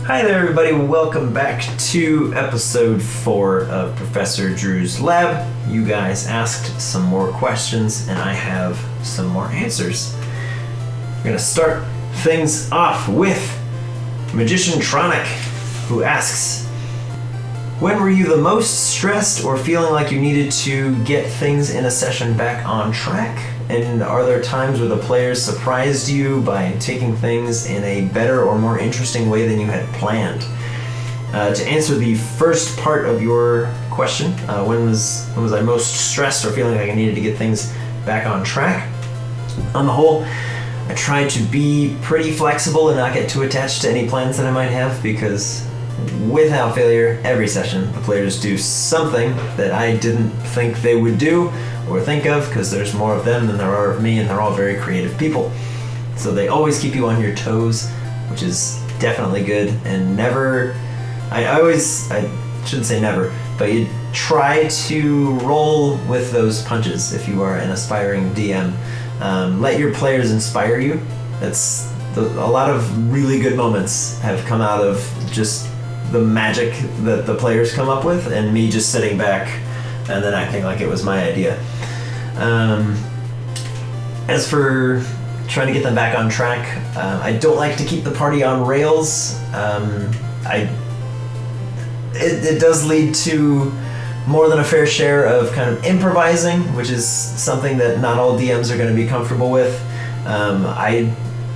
Hi there everybody, welcome back to episode 4 of Professor Drew's Lab. You guys asked some more questions and I have some more answers. We're going to start things off with Magician Tronic, who asks, when were you the most stressed or feeling like you needed to get things in a session back on track? And are there times where the players surprised you by taking things in a better or more interesting way than you had planned? To answer the first part of your question, when was I most stressed or feeling like I needed to get things back on track? On the whole, I tried to be pretty flexible and not get too attached to any plans that I might have, because without failure, every session the players do something that I didn't think they would do or think of, because there's more of them than there are of me, and they're all very creative people. So they always keep you on your toes, which is definitely good. And I shouldn't say never, but you try to roll with those punches if you are an aspiring DM. Let your players inspire you. A lot of really good moments have come out of just the magic that the players come up with and me just sitting back and then acting like it was my idea. As for trying to get them back on track, I don't like to keep the party on rails. It does lead to more than a fair share of kind of improvising, which is something that not all DMs are going to be comfortable with. I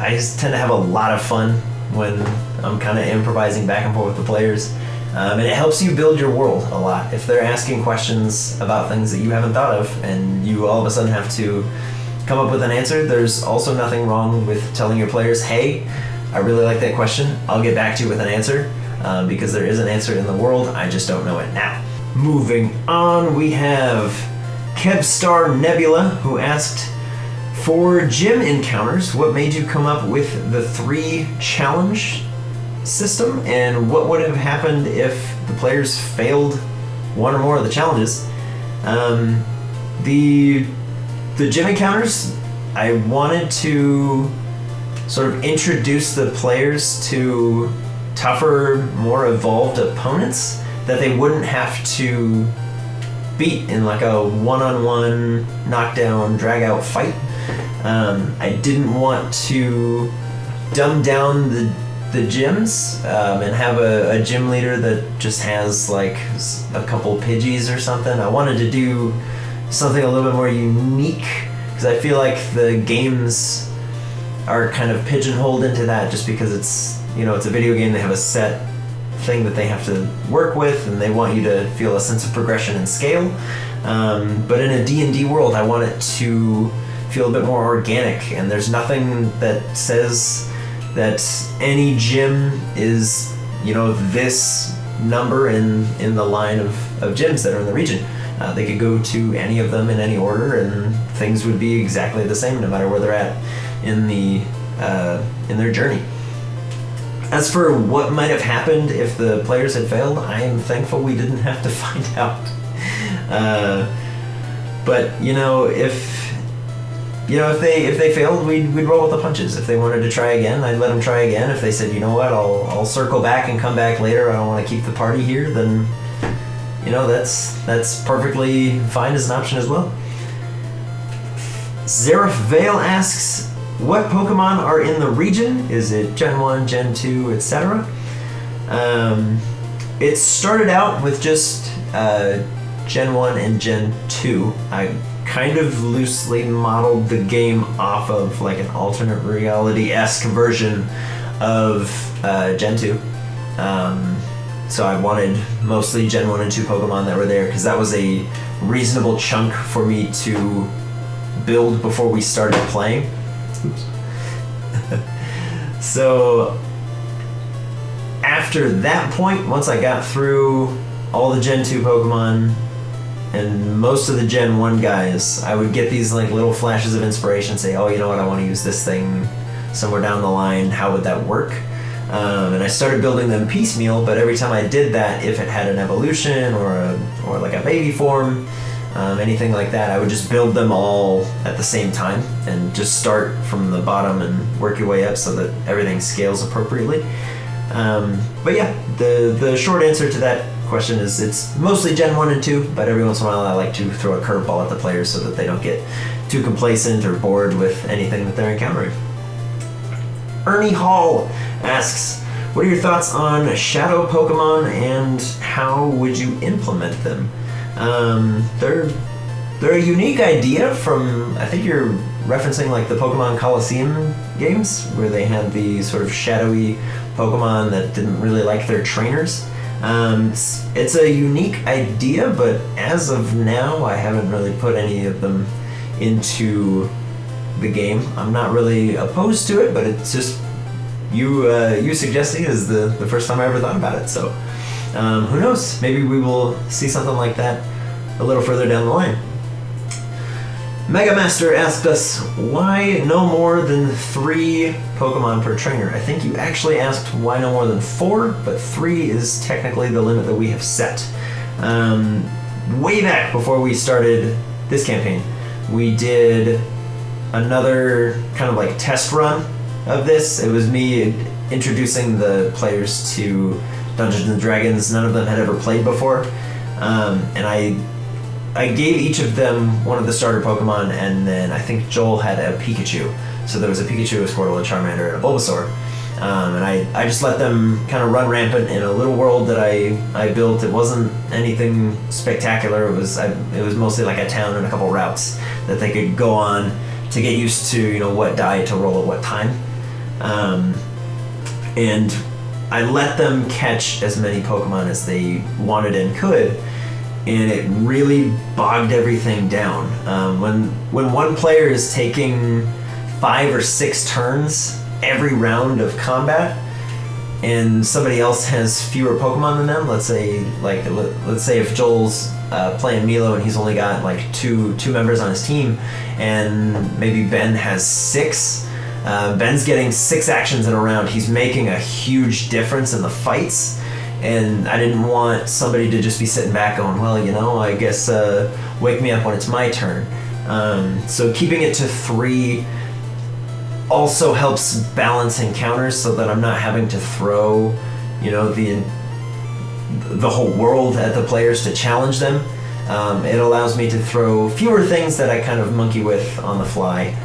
just tend to have a lot of fun when I'm kind of improvising back and forth with the players. And it helps you build your world a lot. If they're asking questions about things that you haven't thought of and you all of a sudden have to come up with an answer, there's also nothing wrong with telling your players, hey, I really like that question, I'll get back to you with an answer, because there is an answer in the world, I just don't know it now. Moving on, we have Kevstar Nebula, who asked, for gym encounters, what made you come up with the 3 challenge system, and what would have happened if the players failed one or more of the challenges? The gym encounters, I wanted to sort of introduce the players to tougher, more evolved opponents that they wouldn't have to beat in like a one-on-one knockdown drag-out fight. I didn't want to dumb down the gyms and have a gym leader that just has like a couple Pidgeys or something. I wanted to do something a little bit more unique, because I feel like the games are kind of pigeonholed into that just because it's a video game. They have a set thing that they have to work with, and they want you to feel a sense of progression and scale. But in a D&D world, I want it to feel a bit more organic, and there's nothing that says that any gym is, this number in the line of gyms that are in the region. They could go to any of them in any order, and things would be exactly the same no matter where they're at in their journey. As for what might have happened if the players had failed, I am thankful we didn't have to find out. But if they failed, we'd roll with the punches. If they wanted to try again, I'd let them try again. If they said, you know what, I'll circle back and come back later, I don't want to keep the party here, then that's perfectly fine as an option as well. Zareth Vale asks, what Pokemon are in the region? Is it Gen 1, Gen 2, etc.? It started out with just Gen 1 and Gen 2. I kind of loosely modeled the game off of like an alternate reality-esque version of Gen 2. So I wanted mostly Gen 1 and 2 Pokemon that were there, because that was a reasonable chunk for me to build before we started playing. Oops. So after that point, once I got through all the Gen 2 Pokemon and most of the Gen 1 guys, I would get these like little flashes of inspiration, say, oh, you know what, I want to use this thing somewhere down the line, how would that work? And I started building them piecemeal, but every time I did that, if it had an evolution or like a baby form, anything like that, I would just build them all at the same time and just start from the bottom and work your way up so that everything scales appropriately. But yeah, the short answer to that question is it's mostly Gen 1 and 2, but every once in a while I like to throw a curveball at the players so that they don't get too complacent or bored with anything that they're encountering. Ernie Hall asks, what are your thoughts on shadow Pokemon and how would you implement them? They're a unique idea from, I think you're referencing like the Pokemon Coliseum games, where they had the sort of shadowy Pokemon that didn't really like their trainers. It's a unique idea, but as of now, I haven't really put any of them into the game. I'm not really opposed to it, but it's just you suggesting is the first time I ever thought about it. So who knows? Maybe we will see something like that a little further down the line. Mega Master asked us, why no more than 3 Pokemon per trainer? I think you actually asked why no more than 4, but 3 is technically the limit that we have set. Way back before we started this campaign, we did another kind of like test run of this. It was me introducing the players to Dungeons and Dragons. None of them had ever played before, and I gave each of them one of the starter Pokemon, and then I think Joel had a Pikachu. So there was a Pikachu, a Squirtle, a Charmander, and a Bulbasaur. And I just let them kind of run rampant in a little world that I built. It wasn't anything spectacular. It was mostly like a town and a couple routes that they could go on to get used to, what die to roll at what time. And I let them catch as many Pokemon as they wanted and could. And it really bogged everything down. When one player is taking 5 or 6 turns every round of combat, and somebody else has fewer Pokemon than them, let's say if Joel's playing Milo and he's only got like two members on his team, and maybe Ben has 6. Ben's getting 6 actions in a round. He's making a huge difference in the fights. And I didn't want somebody to just be sitting back going, well, I guess wake me up when it's my turn. So keeping it to 3 also helps balance encounters so that I'm not having to throw, the whole world at the players to challenge them. It allows me to throw fewer things that I kind of monkey with on the fly.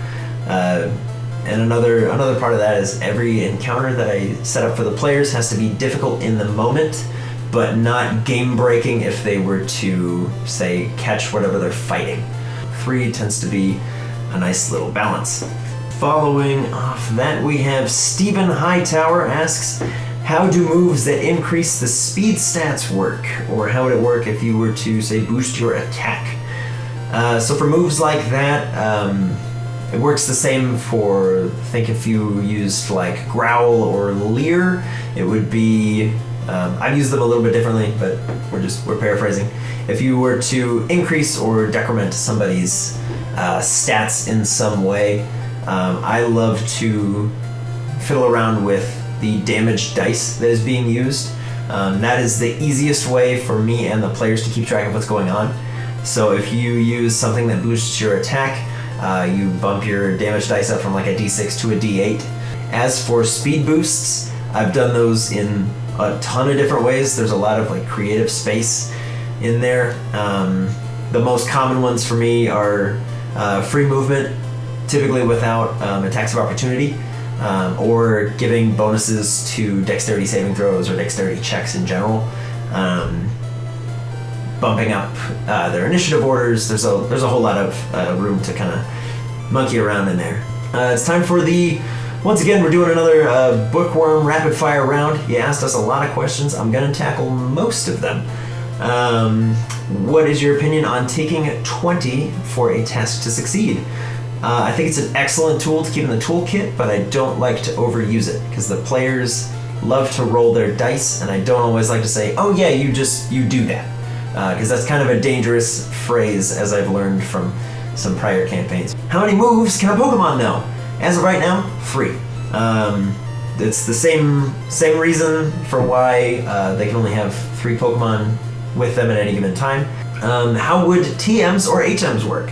And another part of that is every encounter that I set up for the players has to be difficult in the moment, but not game-breaking if they were to, say, catch whatever they're fighting. 3 tends to be a nice little balance. Following off that, we have Stephen Hightower asks, how do moves that increase the speed stats work? Or how would it work if you were to, say, boost your attack? So for moves like that, it works the same for, I think if you used like Growl or Leer, it would be, I've used them a little bit differently, but we're paraphrasing. If you were to increase or decrement somebody's stats in some way, I love to fiddle around with the damage dice that is being used. That is the easiest way for me and the players to keep track of what's going on. So if you use something that boosts your attack, you bump your damage dice up from like a d6 to a d8. As for speed boosts, I've done those in a ton of different ways. There's a lot of like creative space in there. The most common ones for me are free movement, typically without attacks of opportunity, or giving bonuses to dexterity saving throws or dexterity checks in general. Bumping up their initiative orders. There's a whole lot of room to kind of monkey around in there. It's time for once again, we're doing another bookworm rapid fire round. You asked us a lot of questions. I'm gonna tackle most of them. What is your opinion on taking 20 for a task to succeed? I think it's an excellent tool to keep in the toolkit, but I don't like to overuse it because the players love to roll their dice, and I don't always like to say, oh yeah, you do that. Because that's kind of a dangerous phrase, as I've learned from some prior campaigns. How many moves can a Pokemon know? As of right now, 3. It's the same reason for why they can only have 3 Pokemon with them at any given time. How would TMs or HMs work?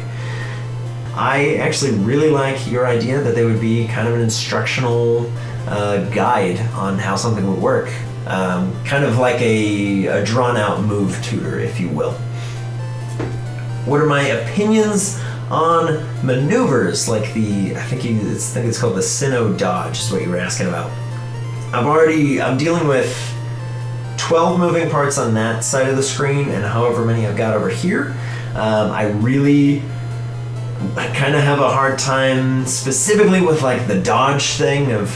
I actually really like your idea that they would be kind of an instructional guide on how something would work. Kind of like a drawn-out move tutor, if you will. What are my opinions on maneuvers like I think it's called the Sinnoh dodge is what you were asking about. I'm dealing with 12 moving parts on that side of the screen and however many I've got over here. I kind of have a hard time specifically with like the dodge thing of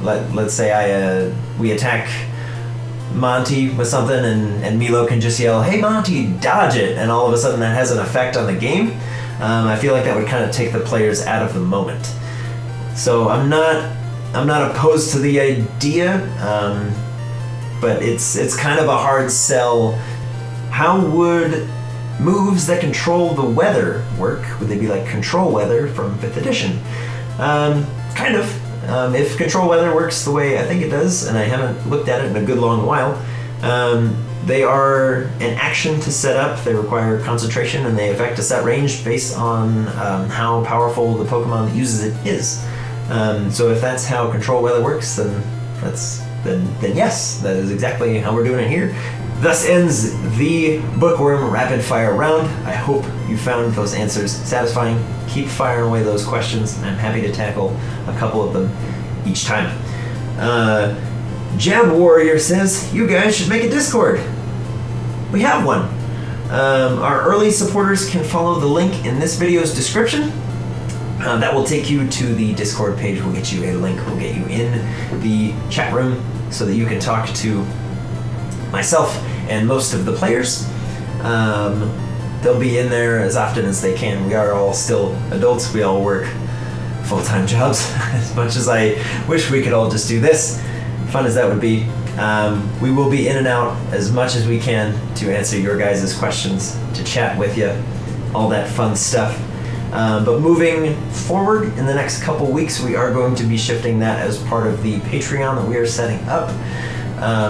let's say we attack Monty with something and Milo can just yell, "Hey Monty, dodge it," and all of a sudden that has an effect on the game. I feel like that would kind of take the players out of the moment. So I'm not opposed to the idea, but it's kind of a hard sell. How would moves that control the weather work? Would they be like control weather from 5th edition? Kind of. If control weather works the way I think it does, and I haven't looked at it in a good long while, they are an action to set up. They require concentration, and they affect a set range based on how powerful the Pokemon that uses it is. So if that's how control weather works, then yes, that is exactly how we're doing it here. Thus ends the Bookworm Rapid Fire round. I hope you found those answers satisfying. Keep firing away those questions. I'm happy to tackle a couple of them each time. Jab Warrior says, you guys should make a Discord. We have one. Our early supporters can follow the link in this video's description. That will take you to the Discord page. We'll get you a link. We'll get you in the chat room so that you can talk to myself and most of the players. They'll be in there as often as they can. We are all still adults. We all work full-time jobs. As much as I wish we could all just do this, fun as that would be, we will be in and out as much as we can to answer your guys' questions, to chat with you, all that fun stuff. But moving forward in the next couple weeks, we are going to be shifting that as part of the Patreon that we are setting up.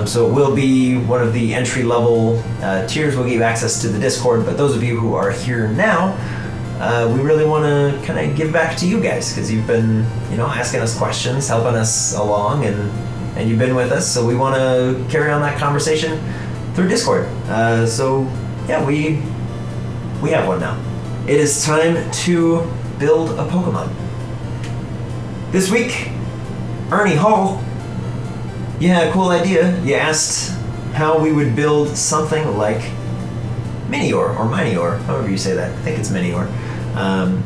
So it will be one of the entry-level tiers. Will give you access to the Discord, but those of you who are here now, we really want to kind of give back to you guys, because you've been, asking us questions, helping us along, and you've been with us. So we want to carry on that conversation through Discord. So yeah, we have one now. It is time to build a Pokemon. This week, Ernie Hall, you had a cool idea. You asked how we would build something like Minior, or Minior, however you say that. I think it's Minior.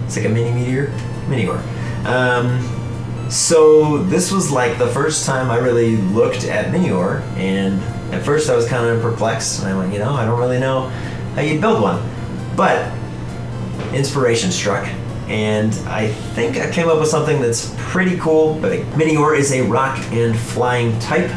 It's like a mini meteor. Minior. So this was like the first time I really looked at Minior, and at first I was kind of perplexed, and I went, I don't really know how you'd build one. But inspiration struck, and I think I came up with something that's pretty cool. But Minior is a rock and flying type.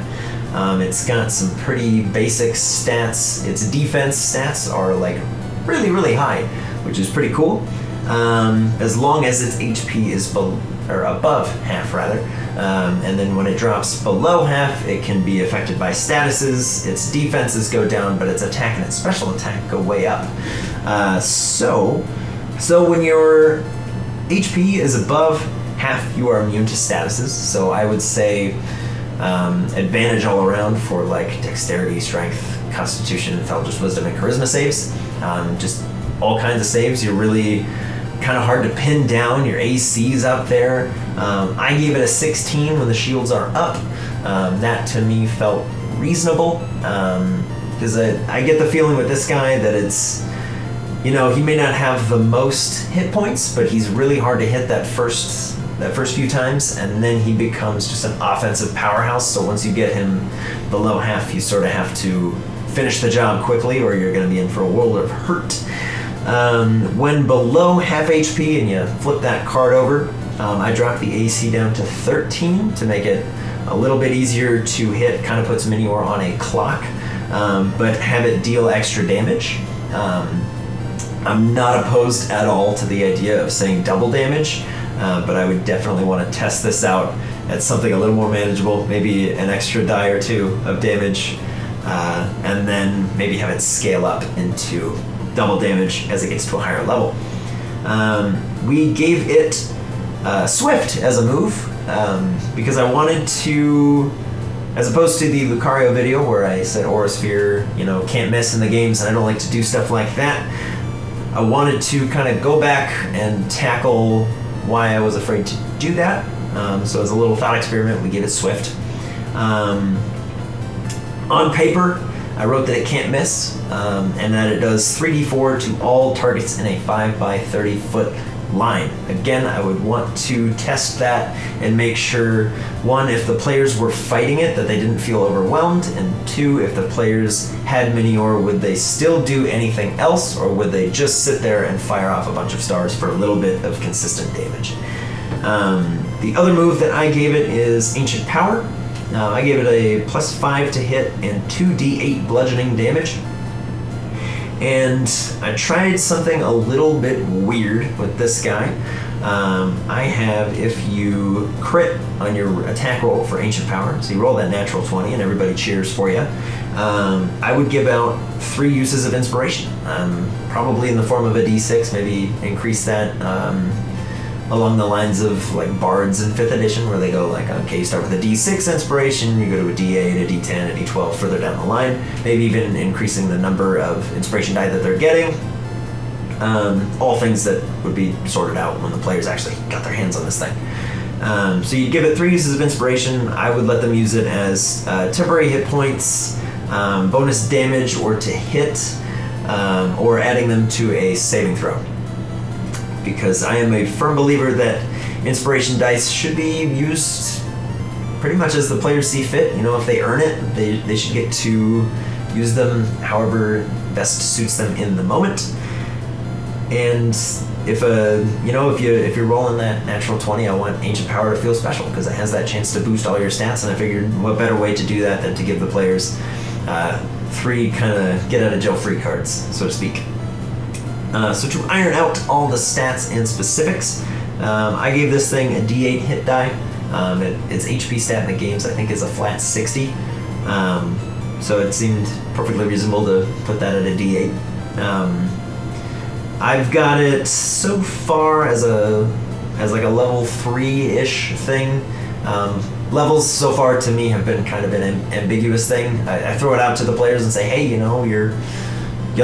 It's got some pretty basic stats. Its defense stats are like really, really high, which is pretty cool. As long as its HP is above half, rather. And then when it drops below half, it can be affected by statuses. Its defenses go down, but its attack and its special attack go way up. So when your HP is above half, you are immune to statuses. So I would say advantage all around for like dexterity, strength, constitution, intelligence, wisdom, and charisma saves. Just all kinds of saves. You're really kind of hard to pin down. Your AC's up there. I gave it a 16 when the shields are up. That to me felt reasonable, because I get the feeling with this guy that it's, he may not have the most hit points, but he's really hard to hit that first few times, and then he becomes just an offensive powerhouse. So once you get him below half, you sort of have to finish the job quickly, or you're going to be in for a world of hurt. When below half HP and you flip that card over, I dropped the AC down to 13 to make it a little bit easier to hit. Kind of puts Minior on a clock, but have it deal extra damage. I'm not opposed at all to the idea of saying double damage, but I would definitely want to test this out at something a little more manageable, maybe an extra die or two of damage, and then maybe have it scale up into double damage as it gets to a higher level. We gave it Swift as a move, because I wanted to, as opposed to the Lucario video where I said Aura Sphere, can't miss in the games, and I don't like to do stuff like that. I wanted to kind of go back and tackle why I was afraid to do that. So as a little thought experiment, we gave it Swift. On paper, I wrote that it can't miss, and that it does 3d4 to all targets in a 5 by 30 foot line. Again, I would want to test that and make sure, one, if the players were fighting it, that they didn't feel overwhelmed, and two, if the players had Minior, would they still do anything else, or would they just sit there and fire off a bunch of stars for a little bit of consistent damage? The other move that I gave it is Ancient Power. I gave it a +5 to hit and 2d8 bludgeoning damage. And I tried something a little bit weird with this guy. I have, if you crit on your attack roll for Ancient Power, so you roll that natural 20 and everybody cheers for you, I would give out 3 uses of Inspiration, probably in the form of a d6, maybe increase that along the lines of like Bards in 5th edition, where they go like, okay, you start with a d6 Inspiration, you go to a d8, a d10, a d12 further down the line, maybe even increasing the number of Inspiration die that they're getting. All things that would be sorted out when the players actually got their hands on this thing. So you give it 3 uses of Inspiration. I would let them use it as temporary hit points, bonus damage or to hit, or adding them to a saving throw. Because I am a firm believer that Inspiration dice should be used pretty much as the players see fit. If they earn it, they should get to use them however best suits them in the moment. And if you're rolling that natural 20, I want Ancient Power to feel special because it has that chance to boost all your stats, and I figured what better way to do that than to give the players 3 kind of get out of jail free cards, so to speak. So to iron out all the stats and specifics, I gave this thing a d8 hit die. Its HP stat in the games I think is a flat 60, so it seemed perfectly reasonable to put that at a d8. I've got it so far as like a level 3-ish thing. Levels so far to me have been kind of an ambiguous thing. I throw it out to the players and say, hey, you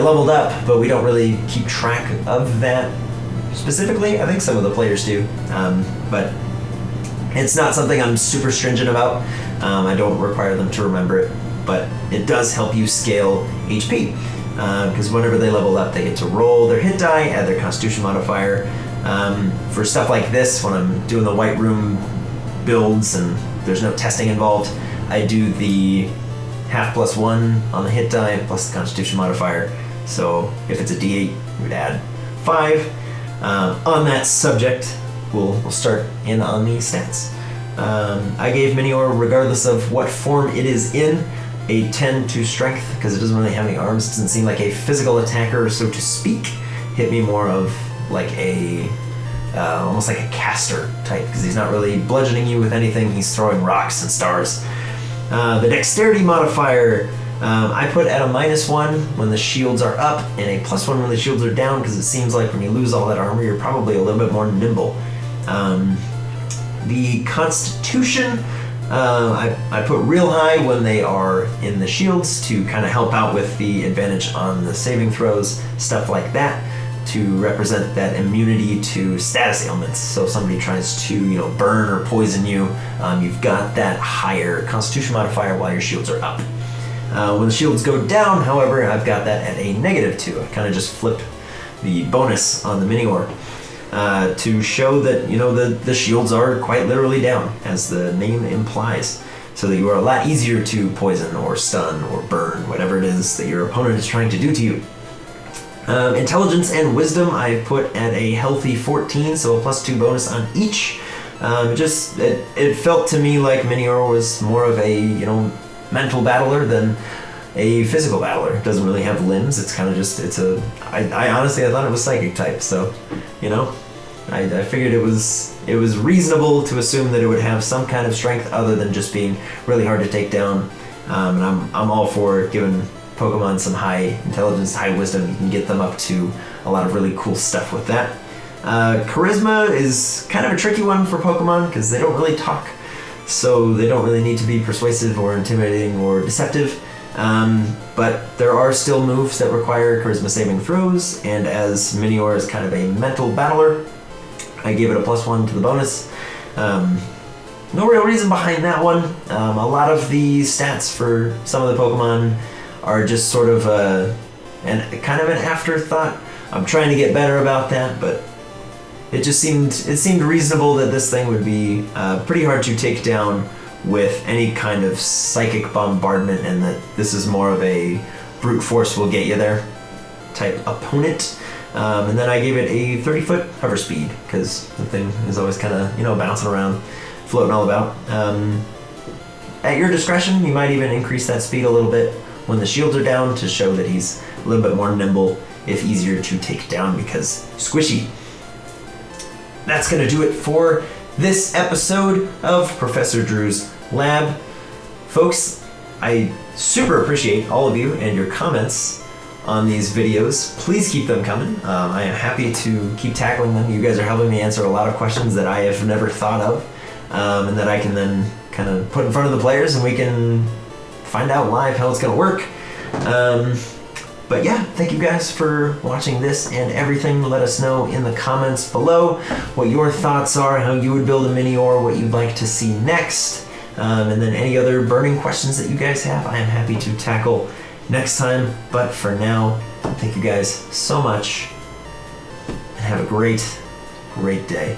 leveled up, but we don't really keep track of that specifically. I think some of the players do, but it's not something I'm super stringent about. I don't require them to remember it, but it does help you scale HP, because whenever they level up, they get to roll their hit die, add their Constitution modifier. For stuff like this, when I'm doing the White Room builds and there's no testing involved, I do the half +1 on the hit die plus the Constitution modifier. So if it's a d8, we would add 5. On that subject, we'll start in on the stats. I gave Minior, regardless of what form it is in, a 10 to strength because it doesn't really have any arms. It doesn't seem like a physical attacker, so to speak. Hit me more of like almost like a caster type, because he's not really bludgeoning you with anything. He's throwing rocks and stars. The dexterity modifier I put at a -1 when the shields are up and a +1 when the shields are down, because it seems like when you lose all that armor, you're probably a little bit more nimble. The Constitution, I put real high when they are in the shields to kind of help out with the advantage on the saving throws, stuff like that, to represent that immunity to status ailments. So if somebody tries to, burn or poison you, you've got that higher Constitution modifier while your shields are up. When the shields go down, however, I've got that at a -2. I kind of just flip the bonus on the Minior to show that, the shields are quite literally down, as the name implies, so that you are a lot easier to poison or stun or burn, whatever it is that your opponent is trying to do to you. Intelligence and Wisdom I put at a healthy 14, so a +2 bonus on each. It felt to me like Minior was more of a, mental battler than a physical battler. It doesn't really have limbs. It's kind of just, I honestly, I thought it was psychic type, so, I figured it was reasonable to assume that it would have some kind of strength other than just being really hard to take down. And I'm all for giving Pokemon some high intelligence, high wisdom. You can get them up to a lot of really cool stuff with that. Charisma is kind of a tricky one for Pokemon because they don't really talk, so they don't really need to be persuasive or intimidating or deceptive. But there are still moves that require Charisma saving throws, and as Minior is kind of a mental battler, I gave it a +1 to the bonus. No real reason behind that one. A lot of the stats for some of the Pokemon are just sort of kind of an afterthought. I'm trying to get better about that, but it seemed reasonable that this thing would be pretty hard to take down with any kind of psychic bombardment, and that this is more of a brute force will get you there type opponent. And then I gave it a 30-foot hover speed because the thing is always kind of, bouncing around, floating all about. At your discretion, you might even increase that speed a little bit when the shields are down to show that he's a little bit more nimble, if easier to take down because squishy. That's going to do it for this episode of Professor Drew's Lab. Folks, I super appreciate all of you and your comments on these videos. Please keep them coming. I am happy to keep tackling them. You guys are helping me answer a lot of questions that I have never thought of, and that I can then kind of put in front of the players and we can find out live how it's going to work. But yeah, thank you guys for watching this and everything. Let us know in the comments below what your thoughts are, how you would build a Minior, what you'd like to see next, and then any other burning questions that you guys have, I am happy to tackle next time. But for now, thank you guys so much, and have a great day.